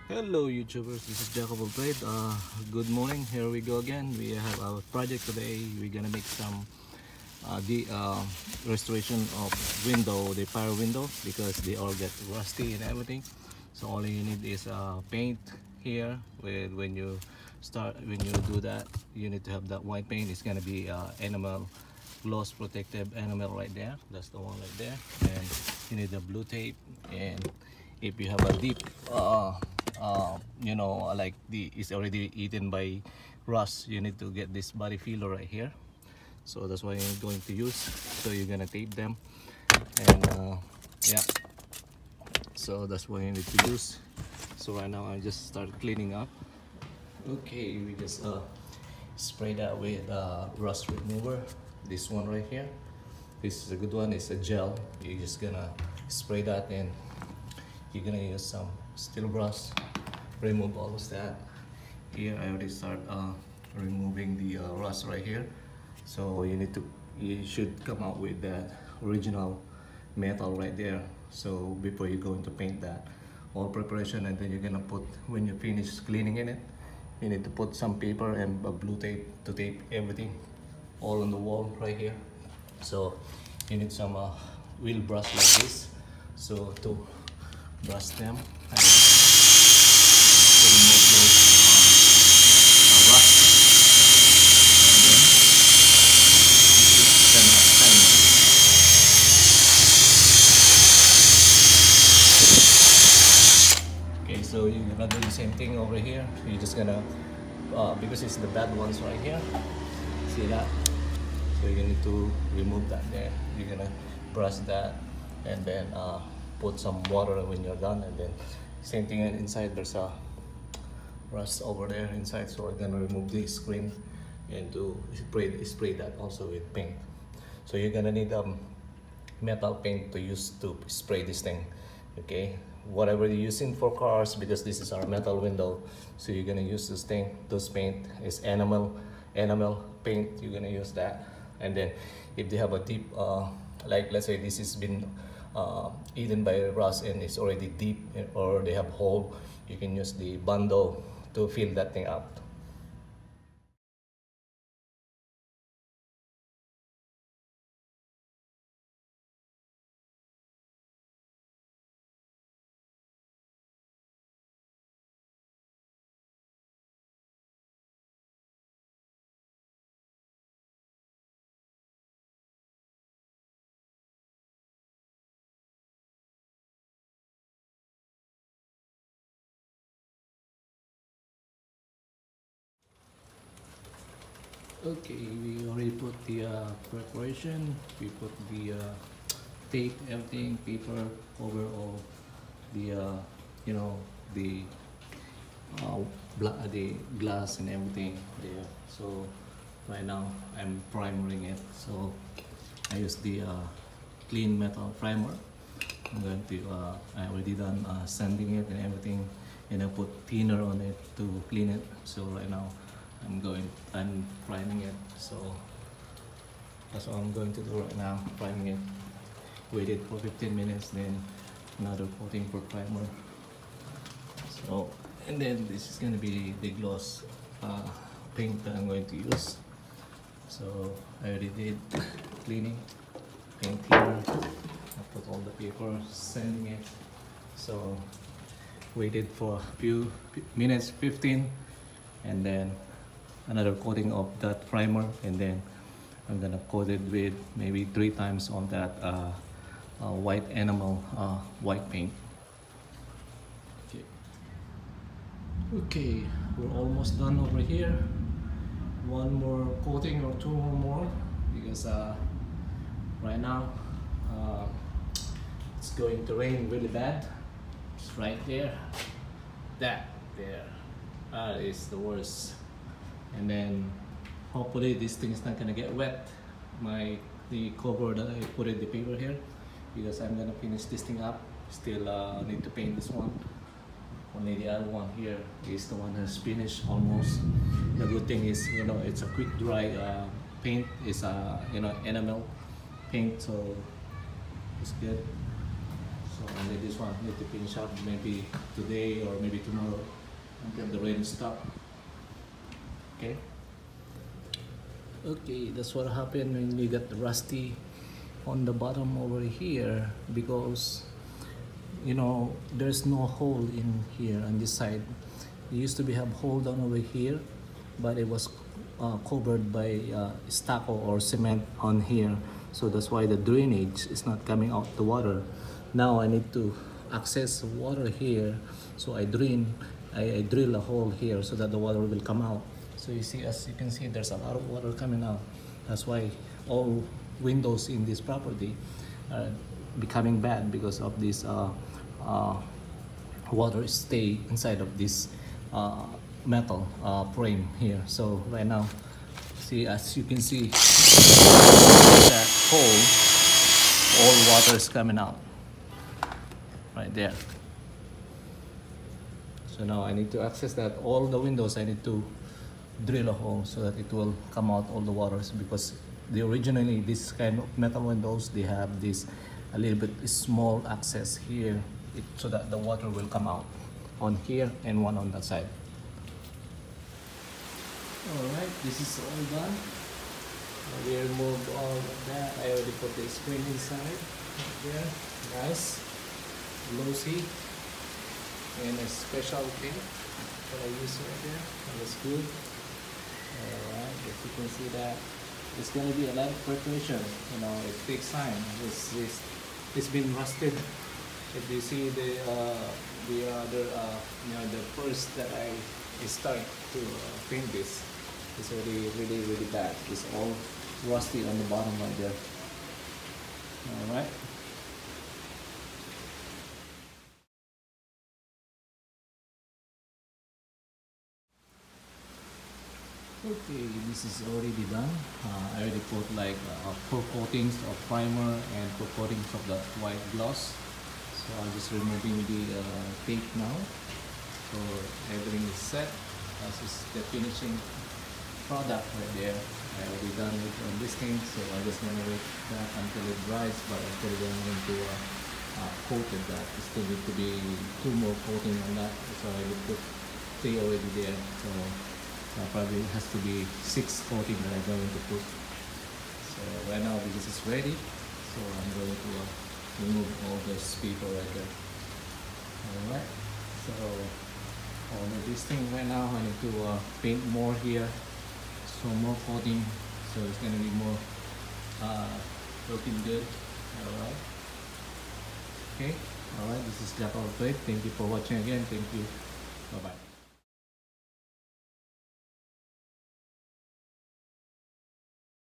Hello YouTubers, this is Jacob of Trade. Good morning, here we go again. We have our project today. We're gonna make some the restoration of window, the fire window, because they all get rusty and everything. So all you need is paint here. When you do that, you need to have that white paint. It's gonna be enamel, gloss protective enamel right there. That's the one right there. And you need the blue tape, and if you have a deep like it's already eaten by rust, you need to get this body filler right here. So that's what you're going to use. So you're gonna tape them, and yeah, so that's what you need to use. So right now I just start cleaning up. Okay, we just spray that with rust remover. This one right here, this is a good one. It's a gel. You're just gonna spray that, and you're gonna use some steel brush, remove all of that. Here I already start removing the rust right here. So you should come out with that original metal right there. So before you go into paint that, all preparation, and then you're gonna put, when you finish cleaning in it, you need to put some paper and a blue tape to tape everything all on the wall right here. So you need some wheel brush like this, so to brush them and to remove those rust, and then kind of. Okay, so you're gonna do the same thing over here. You're just gonna because it's the bad ones right here, see that? So you need to remove that there. You're gonna brush that, and then put some water when you're done, and then same thing inside. There's a rust over there inside, so we're gonna remove the screen and to spray that also with paint. So you're gonna need metal paint to use to spray this thing. Okay, whatever you're using for cars, because this is our metal window, so you're gonna use this thing. This paint is enamel paint. You're gonna use that, and then if they have a deep like let's say this has been eaten by rust and it's already deep, or they have hole, you can use the bundle to fill that thing up. Okay, we already put the preparation. We put the tape, everything, paper over all the the the glass and everything there. So right now I'm primering it. So I use the clean metal primer. I'm going to I already done sanding it and everything, and I put thinner on it to clean it. So right now I'm priming it. So that's what I'm going to do right now, priming it. Waited for 15 minutes, then another coating for primer. So, and then this is going to be the gloss paint that I'm going to use. So I already did cleaning, paint here. I put all the paper, sanding it. So waited for a few minutes, 15, and then another coating of that primer, and then I'm gonna coat it with maybe 3 times on that white enamel white paint. Okay, we're almost done over here. One more coating or 2 more, because right now it's going to rain really bad. It's right there. That is the worst. And then hopefully this thing is not gonna get wet, the cover that I put in the paper here, because I'm gonna finish this thing up. Still need to paint this one. Only the other one here is the one that's finished almost. The good thing is, it's a quick dry paint. It's enamel paint, so it's good. So only this one need to finish up maybe today or maybe tomorrow until the rain stop. Okay. Okay, that's what happened when we got rusty on the bottom over here, because you know there's no hole in here on this side. It used to be have hole down over here, but it was covered by stucco or cement on here, so that's why the drainage is not coming out the water. Now I need to access water here, so I drill a hole here so that the water will come out. So you see, as you can see, there's a lot of water coming out. That's why all windows in this property are becoming bad, because of this water stay inside of this metal frame here. So right now, see, as you can see, that hole, all water is coming out right there. So now I need to access that. All the windows I need to drill a hole so that it will come out all the waters, because originally this kind of metal windows, they have this a little bit small access here, so that the water will come out on here and one on that side. Alright, this is all done. We removed all of that. I already put the screen inside right there. Nice, glossy, and a special tape that I use right there. That was good. Alright, as you can see that it's going to be a lot of preparation. You know, it takes time. It's been rusted. If you see the other you know, the first that I start to paint this, it's already really bad. It's all rusty on the bottom right there. Alright. Okay, this is already done. I already put like 4 coatings of primer and 4 coatings of the white gloss. So I'm just removing the tape now. So everything is set. This is the finishing product right there. I already done it on this thing, so I'm just gonna wait that until it dries. But I'm still going to coat it. That it still need to be 2 more coating on that. So I will put 3 already there. So probably has to be 6 coating that I'm going to put. So right now this is ready. So I'm going to remove all this paper right there. Alright. So on this thing right now, I need to paint more here. So more coating. So it's going to be more looking good. Alright. Okay. Alright. This is Jack of Trade. Thank you for watching again. Thank you. Bye bye.